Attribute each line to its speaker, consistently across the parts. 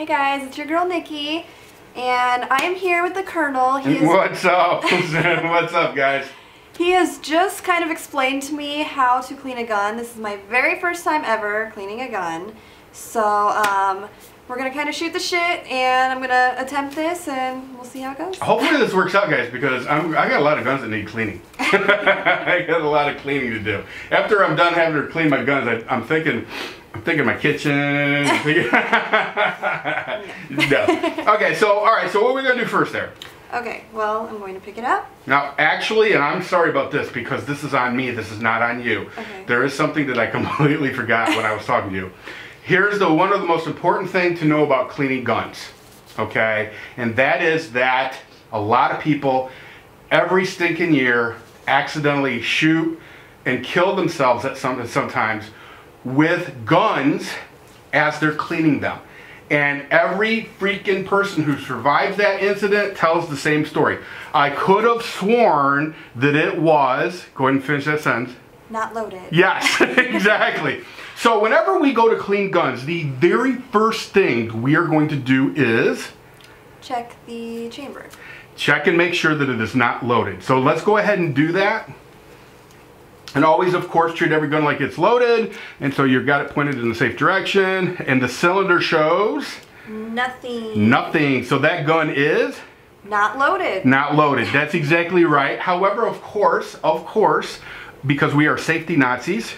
Speaker 1: Hey guys, it's your girl Nikki, and I am here with the Colonel.
Speaker 2: What's up? What's up, guys?
Speaker 1: He has just kind of explained to me how to clean a gun. This is my very first time ever cleaning a gun. So, we're going to kind of shoot the shit, and I'm going to attempt this, and we'll see how it goes.
Speaker 2: Hopefully this works out, guys, because I got a lot of guns that need cleaning. I got a lot of cleaning to do. After I'm done having to clean my guns, I'm thinking my kitchen. No. Okay, so, all right, so what are we going to do first there?
Speaker 1: Okay, well, I'm going to pick it up.
Speaker 2: Now, actually, and I'm sorry about this because this is on me, this is not on you.
Speaker 1: Okay.
Speaker 2: There is something that I completely forgot when I was talking to you. Here's one of the most important thing to know about cleaning guns, okay? And that is that a lot of people, every stinking year, accidentally shoot and kill themselves sometimes with guns as they're cleaning them. And every freaking person who survives that incident tells the same story. I could have sworn that it was, go ahead and finish that sentence.
Speaker 1: Not loaded.
Speaker 2: Yes, exactly. So whenever we go to clean guns, the very first thing we are going to do is
Speaker 1: check the chamber.
Speaker 2: Check and make sure that it is not loaded. So let's go ahead and do that. And always, of course, treat every gun like it's loaded. And so you've got it pointed in the safe direction. And the cylinder shows
Speaker 1: nothing.
Speaker 2: Nothing. So that gun is
Speaker 1: not loaded.
Speaker 2: Not loaded. That's exactly right. However, of course, because we are safety Nazis,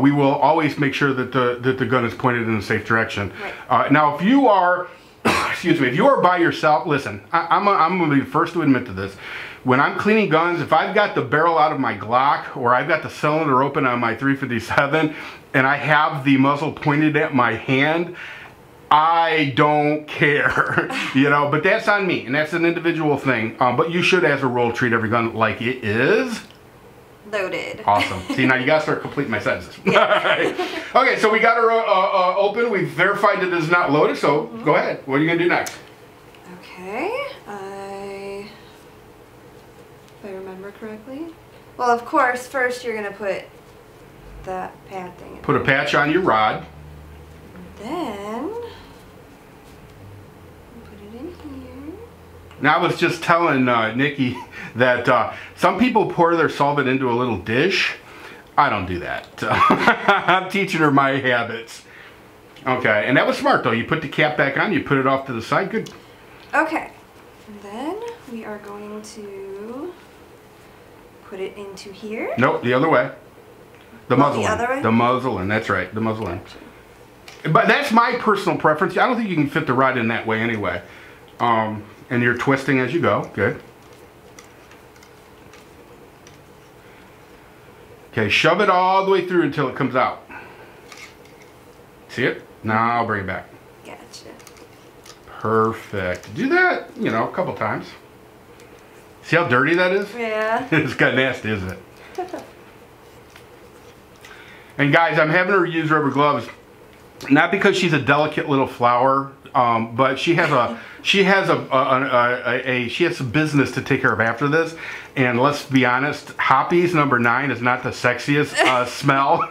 Speaker 2: we will always make sure that the gun is pointed in the safe direction.
Speaker 1: Right.
Speaker 2: Now, if you are, excuse me, if you are by yourself, listen, I'm going to be the first to admit to this. When I'm cleaning guns, if I've got the barrel out of my Glock or I've got the cylinder open on my 357 and I have the muzzle pointed at my hand, I don't care, you know, but that's on me and that's an individual thing. But you should, as a rule, treat every gun like it is
Speaker 1: loaded.
Speaker 2: Awesome. See, now you got to start completing my sentences. Yeah. Okay, so we got her open. We've verified that it is not loaded, so go ahead. What are you going to do next?
Speaker 1: Okay, if I remember correctly. Well, of course, first you're going to put that pad thing in.
Speaker 2: Put a patch on your rod.
Speaker 1: Then put it in here.
Speaker 2: Now I was just telling Nikki that some people pour their solvent into a little dish. I don't do that. I'm teaching her my habits. Okay, and that was smart though. You put the cap back on, you put it off to the side. Good.
Speaker 1: Okay, and then we are going to put it into here.
Speaker 2: Nope, the other way. The muzzle.
Speaker 1: The other way?
Speaker 2: The muzzle in. That's right. The muzzle in.
Speaker 1: Gotcha.
Speaker 2: But that's my personal preference. I don't think you can fit the rod in that way anyway. And you're twisting as you go. Good. Okay, shove it all the way through until it comes out. See it? Now I'll bring it back.
Speaker 1: Gotcha.
Speaker 2: Perfect. Do that, you know, a couple times. See how dirty that is?
Speaker 1: Yeah.
Speaker 2: It's kind of nasty, isn't it? And guys, I'm having her use rubber gloves, not because she's a delicate little flower, but she has some business to take care of after this. And let's be honest, Hoppy's number 9 is not the sexiest smell.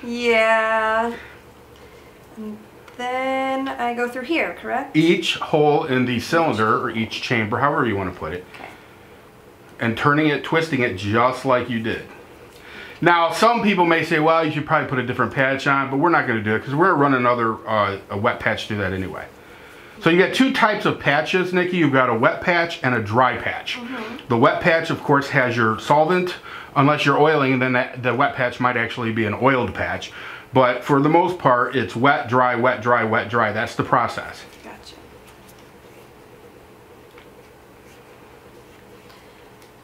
Speaker 1: Yeah. And then I go through here, correct?
Speaker 2: Each hole in the cylinder, or each chamber, however you want to put it.
Speaker 1: Okay. And
Speaker 2: turning it, twisting it just like you did. Now, some people may say, well, you should probably put a different patch on, but we're not going to do it because we're going to run another a wet patch to do that anyway. So you got two types of patches, Nikki. You've got a wet patch and a dry patch. The wet patch, of course, has your solvent, unless you're oiling, and then the wet patch might actually be an oiled patch. But for the most part, it's wet, dry, wet, dry, wet, dry. That's the process.
Speaker 1: Gotcha.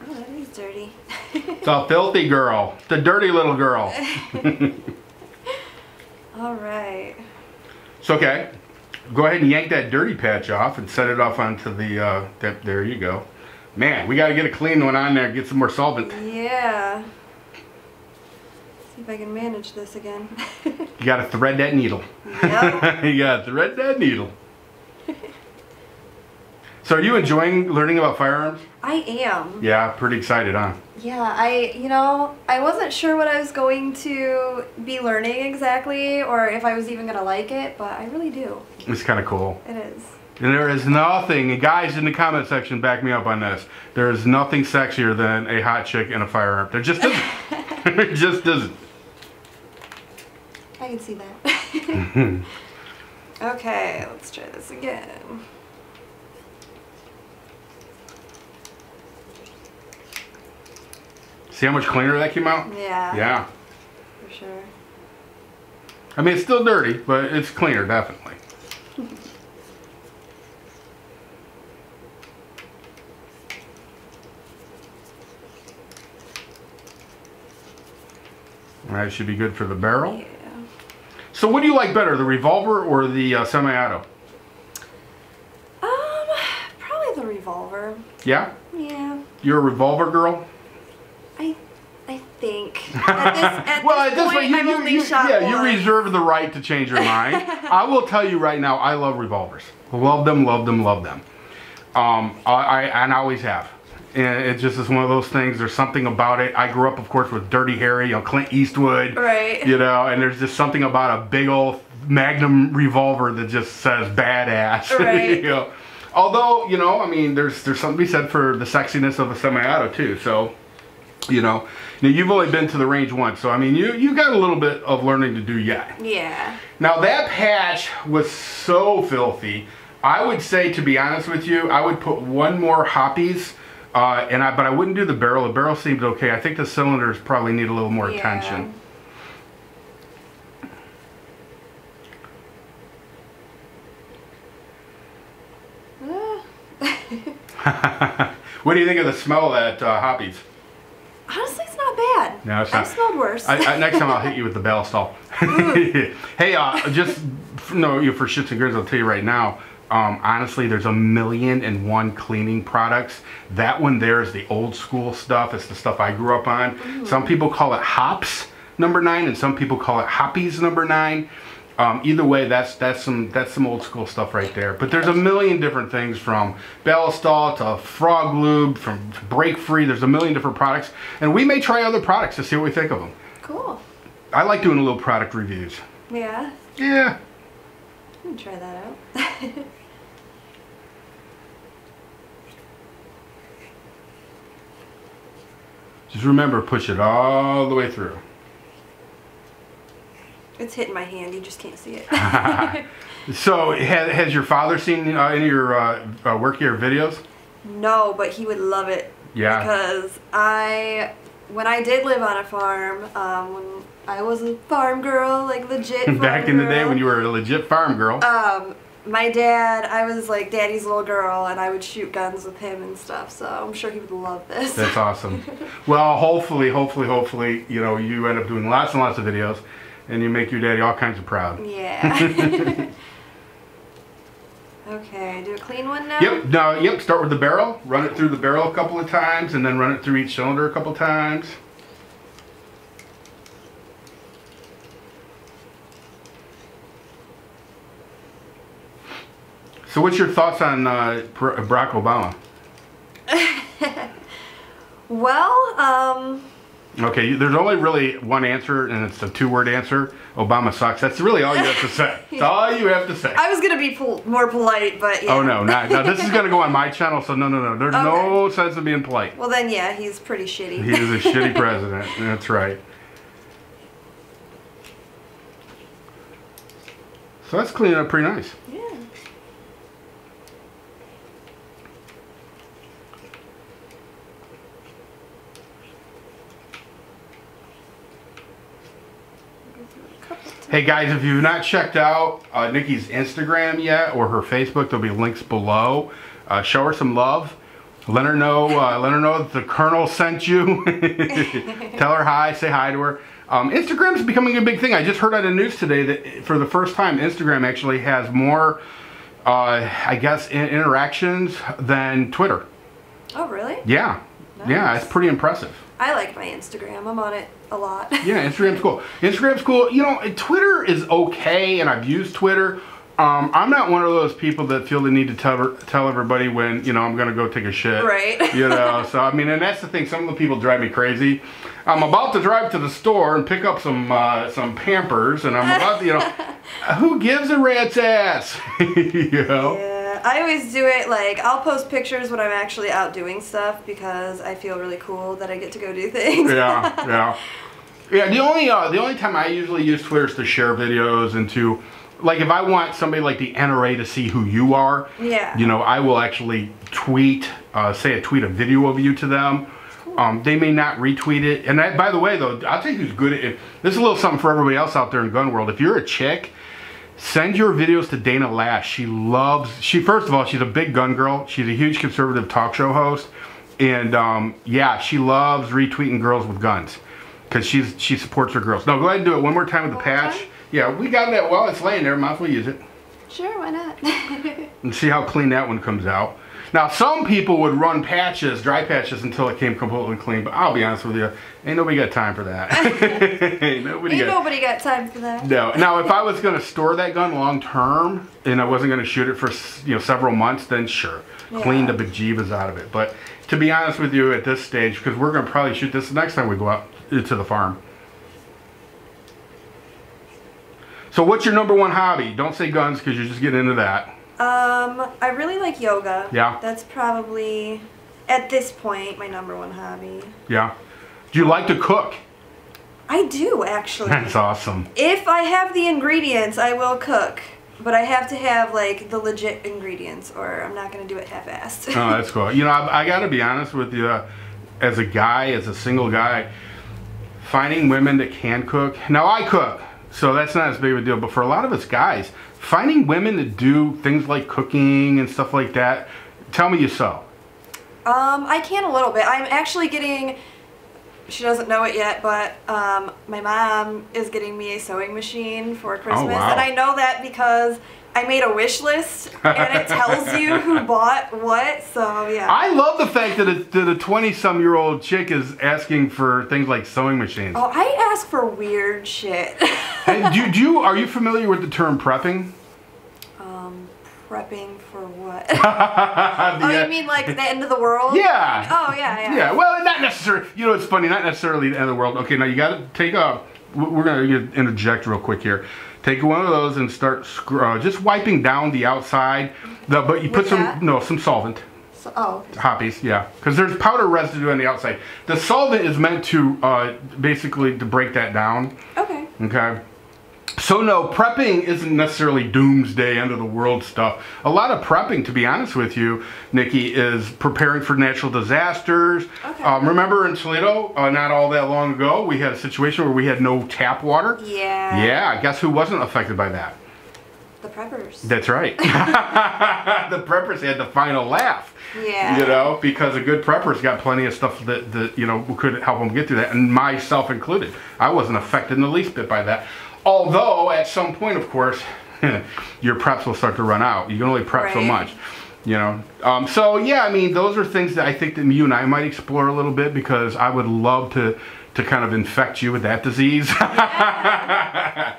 Speaker 1: Oh, that is dirty.
Speaker 2: It's a filthy girl. It's a dirty little girl.
Speaker 1: All right.
Speaker 2: It's okay. Go ahead and yank that dirty patch off and set it off onto the, there you go. Man, we got to get a clean one on there, get some more solvent.
Speaker 1: Yeah. See if I can manage this again.
Speaker 2: You got to thread that needle.
Speaker 1: Yep.
Speaker 2: You got to thread that needle. So are you enjoying learning about firearms?
Speaker 1: I am.
Speaker 2: Yeah, pretty excited, huh?
Speaker 1: Yeah, I wasn't sure what I was going to be learning exactly, or if I was even going to like it, but I really do.
Speaker 2: It's kind of cool.
Speaker 1: It is.
Speaker 2: And there is nothing, and guys in the comment section back me up on this, there is nothing sexier than a hot chick and a firearm. There just isn't. There just isn't.
Speaker 1: I can see that. Okay, let's try this again.
Speaker 2: See how much cleaner that came out?
Speaker 1: Yeah.
Speaker 2: Yeah.
Speaker 1: For sure.
Speaker 2: I mean, it's still dirty, but it's cleaner, definitely. All right, should be good for the barrel.
Speaker 1: Yeah.
Speaker 2: So what do you like better, the revolver or the semi-auto?
Speaker 1: Probably the revolver.
Speaker 2: Yeah?
Speaker 1: Yeah.
Speaker 2: You're a revolver girl?
Speaker 1: I think. At this point, I've only shot
Speaker 2: yeah, you
Speaker 1: one.
Speaker 2: reserve the right to change your mind. I will tell you right now, I love revolvers. Love them, love them, love them. I always have. And it just is one of those things. There's something about it. I grew up, of course, with Dirty Harry, Clint Eastwood.
Speaker 1: Right.
Speaker 2: You know, and there's just something about a big old Magnum revolver that just says badass.
Speaker 1: Right.
Speaker 2: You know? Although, I mean, there's something to be said for the sexiness of a semi-auto too. So, now you've only been to the range once, so I mean, you got a little bit of learning to do yet.
Speaker 1: Yeah.
Speaker 2: Now that patch was so filthy. I would say, to be honest with you, I would put one more hoppies, but I wouldn't do the barrel. The barrel seemed okay. I think the cylinders probably need a little more attention. What do you think of the smell of that hoppies?
Speaker 1: Honestly, it's not bad.
Speaker 2: No, it's not.
Speaker 1: I've smelled worse.
Speaker 2: Next time I'll hit you with the ballast stall. Hey, just for shits and grins, I'll tell you right now. Honestly, there's 1,000,001 cleaning products. That one there is the old school stuff. It's the stuff I grew up on. Ooh. Some people call it hops number 9, and some people call it hoppies number 9. Either way, that's some old school stuff right there. But there's 1,000,000 different things, from Ballastol to Frog Lube, from Break Free. There's 1,000,000 different products, and we may try other products to see what we think of them.
Speaker 1: Cool.
Speaker 2: I like doing a little product reviews.
Speaker 1: Yeah.
Speaker 2: Yeah.
Speaker 1: I'm gonna try that out.
Speaker 2: Just remember, push it all the way through.
Speaker 1: It's hitting my hand, you just can't see it.
Speaker 2: So, has your father seen any of your work here videos?
Speaker 1: No, but he would love it.
Speaker 2: Yeah.
Speaker 1: Because when I did live on a farm, when I was a farm girl, like legit farm
Speaker 2: Back in the day
Speaker 1: girl,
Speaker 2: when you were a legit farm girl.
Speaker 1: My dad, I was like daddy's little girl, and I would shoot guns with him and stuff, so I'm sure he would love this.
Speaker 2: That's awesome. Well, hopefully, you end up doing lots and lots of videos, and you make your daddy all kinds of proud.
Speaker 1: Yeah. Okay, do a clean one now?
Speaker 2: Yep, start with the barrel, run it through the barrel a couple of times, and then run it through each cylinder a couple of times. So what's your thoughts on Barack Obama?
Speaker 1: Well,
Speaker 2: okay, there's only really one answer, and it's a 2-word answer. Obama sucks. That's really all you have to say. That's all you have to say.
Speaker 1: I was going to be more polite, but yeah.
Speaker 2: Oh, no. This is going to go on my channel, so no. There's no sense of being polite.
Speaker 1: Well, then, yeah, he's pretty shitty.
Speaker 2: He is a shitty president. That's right. So that's cleaning up pretty nice.
Speaker 1: Yeah.
Speaker 2: Hey guys, if you've not checked out Nikki's Instagram yet, or her Facebook, there'll be links below. Show her some love. Let her know that the Colonel sent you. Tell her hi, say hi to her. Instagram is becoming a big thing. I just heard on the news today that for the first time, Instagram actually has more, I guess, interactions than Twitter.
Speaker 1: Oh, really?
Speaker 2: Yeah. Nice. Yeah, it's pretty impressive.
Speaker 1: I like my Instagram. I'm on it a lot.
Speaker 2: Yeah, Instagram's cool. Instagram's cool. Twitter is okay, and I've used Twitter, I'm not one of those people that feel the need to tell everybody when, you know, I'm going to go take a shit.
Speaker 1: Right.
Speaker 2: You know, so I mean, and that's the thing. Some of the people drive me crazy. I'm about to drive to the store and pick up some Pampers, and I'm about to, you know, who gives a rat's ass? You know?
Speaker 1: Yeah, I always do it, like, I'll post pictures when I'm actually out doing stuff because I feel really cool that I get to go do things.
Speaker 2: Yeah, yeah. Yeah, the only time I usually use Twitter is to share videos and to, like, if I want somebody like the NRA to see who you are,
Speaker 1: yeah,
Speaker 2: you know, I will actually tweet, tweet a video of you to them. They may not retweet it. And by the way, though, I'll tell you who's good at it. This is a little something for everybody else out there in gun world. If you're a chick, send your videos to Dana Lash. First of all, she's a big gun girl. She's a huge conservative talk show host. And yeah, she loves retweeting girls with guns. Because she supports her girls. No, go ahead and do it one more time with the patch. Yeah, we got that. Well, it's laying there. Might as well use it.
Speaker 1: Sure, why not?
Speaker 2: And see how clean that one comes out. Now, some people would run patches, dry patches, until it came completely clean. But I'll be honest with you, ain't nobody got time for that. ain't nobody
Speaker 1: got time for that.
Speaker 2: No. Now, if I was going to store that gun long term and I wasn't going to shoot it for, you know, several months, then sure, clean the bejeebas out of it. But to be honest with you, at this stage, because we're going to probably shoot this the next time we go out to the farm. So what's your number one hobby? Don't say guns because you're just getting into that.
Speaker 1: I really like yoga.
Speaker 2: Yeah.
Speaker 1: That's probably, at this point, my number one hobby.
Speaker 2: Yeah. Do you like to cook?
Speaker 1: I do, actually.
Speaker 2: That's awesome.
Speaker 1: If I have the ingredients, I will cook. But I have to have, like, the legit ingredients, or I'm not going to do it half-assed.
Speaker 2: Oh, that's cool. You know, I got to be honest with you. As a guy, as a single guy, finding women that can cook. Now, I cook, so that's not as big of a deal. But for a lot of us guys, finding women that do things like cooking and stuff like that, tell me you sew.
Speaker 1: I can a little bit. I'm actually getting, she doesn't know it yet, but my mom is getting me a sewing machine for Christmas.
Speaker 2: Oh, wow.
Speaker 1: And I know that because I made a wish list, and it tells you who bought what, so yeah.
Speaker 2: I love the fact that a 20-some-year-old chick is asking for things like sewing machines.
Speaker 1: Oh, I ask for weird shit.
Speaker 2: Hey, are you familiar with the term prepping?
Speaker 1: Prepping for what? Oh, you mean like the end of the world?
Speaker 2: Yeah.
Speaker 1: Oh, yeah.
Speaker 2: Yeah, well, not necessarily. You know, it's funny, not necessarily the end of the world. Okay, now you got to take a, we're going to interject real quick here. Take one of those and start just wiping down the outside. But you put some solvent. Hoppies, yeah. Because there's powder residue on the outside. The solvent is meant to basically to break that down.
Speaker 1: Okay.
Speaker 2: Okay. So no, prepping isn't necessarily doomsday, end of the world stuff. A lot of prepping, to be honest with you, Nikki, is preparing for natural disasters. Okay. Remember in Toledo, not all that long ago, we had a situation where we had no tap water?
Speaker 1: Yeah.
Speaker 2: Yeah, guess who wasn't affected by that?
Speaker 1: The preppers.
Speaker 2: That's right. The preppers had the final laugh.
Speaker 1: Yeah.
Speaker 2: You know, because a good prepper's got plenty of stuff that you know, could help them get through that, and myself included. I wasn't affected in the least bit by that. Although, at some point, of course, your preps will start to run out. You can only prep so much, you know. So, yeah, I mean, those are things that I think that you and I might explore a little bit, because I would love to kind of infect you with that disease.
Speaker 1: Yeah.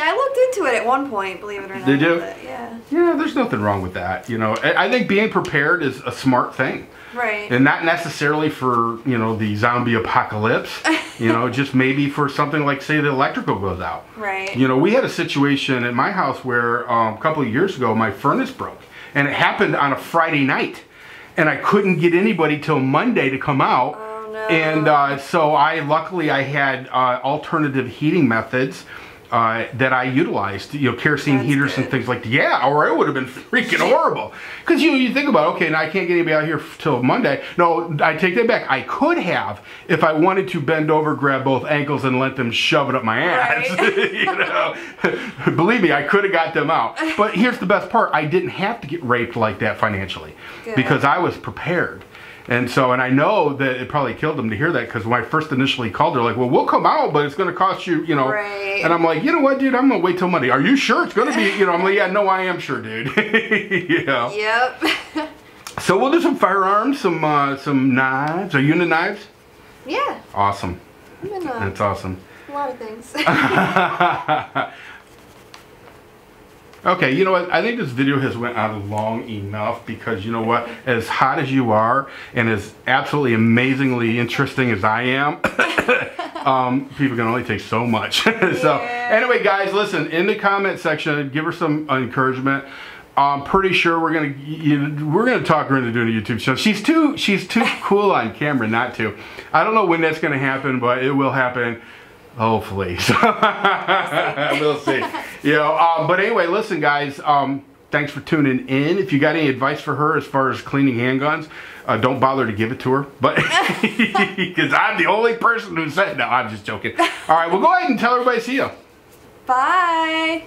Speaker 1: I looked into it at one point, believe it or not.
Speaker 2: Did you?
Speaker 1: Yeah.
Speaker 2: Yeah, there's nothing wrong with that, you know. I think being prepared is a smart thing.
Speaker 1: Right.
Speaker 2: And not necessarily for, you know, the zombie apocalypse, you know, just maybe for something like, say, the electrical goes out.
Speaker 1: Right.
Speaker 2: You know, we had a situation at my house where a couple of years ago, my furnace broke. And it happened on a Friday night. And I couldn't get anybody till Monday to come out.
Speaker 1: Oh, no.
Speaker 2: And so luckily I had alternative heating methods that I utilized, you know, kerosene heaters and things like that. Yeah, or it would have been freaking horrible. Because you think about, okay, now I can't get anybody out here till Monday. No, I take that back. I could have if I wanted to bend over, grab both ankles, and let them shove it up my ass. Right. You know, believe me, I could have got them out. But here's the best part: I didn't have to get raped like that financially. Good. Because I was prepared. And so, and I know that it probably killed them to hear that, because when I first initially called, they're like, well, we'll come out, but it's going to cost you, you know.
Speaker 1: Right.
Speaker 2: And I'm like, you know what, dude, I'm going to wait till Monday. Are you sure it's going to be, you know, I'm like, yeah, no, I am sure, dude. You know.
Speaker 1: Yep.
Speaker 2: So we'll do some firearms, some knives. Are you into knives?
Speaker 1: Yeah.
Speaker 2: Awesome.
Speaker 1: I'm into
Speaker 2: That's awesome.
Speaker 1: a lot of things.
Speaker 2: Okay, you know what? I think this video has went on long enough because you know what? As hot as you are and as absolutely amazingly interesting as I am, people can only take so much. So anyway, guys, listen, in the comment section, give her some encouragement. I'm pretty sure we're gonna talk her into doing a YouTube show. She's too cool on camera not to. I don't know when that's gonna happen, but it will happen. Hopefully. We'll see. You know, but anyway, listen, guys. Thanks for tuning in. If you got any advice for her as far as cleaning handguns, don't bother to give it to her. But because I'm the only person who said no, I'm just joking. All right, well, go ahead and tell everybody see you.
Speaker 1: Bye.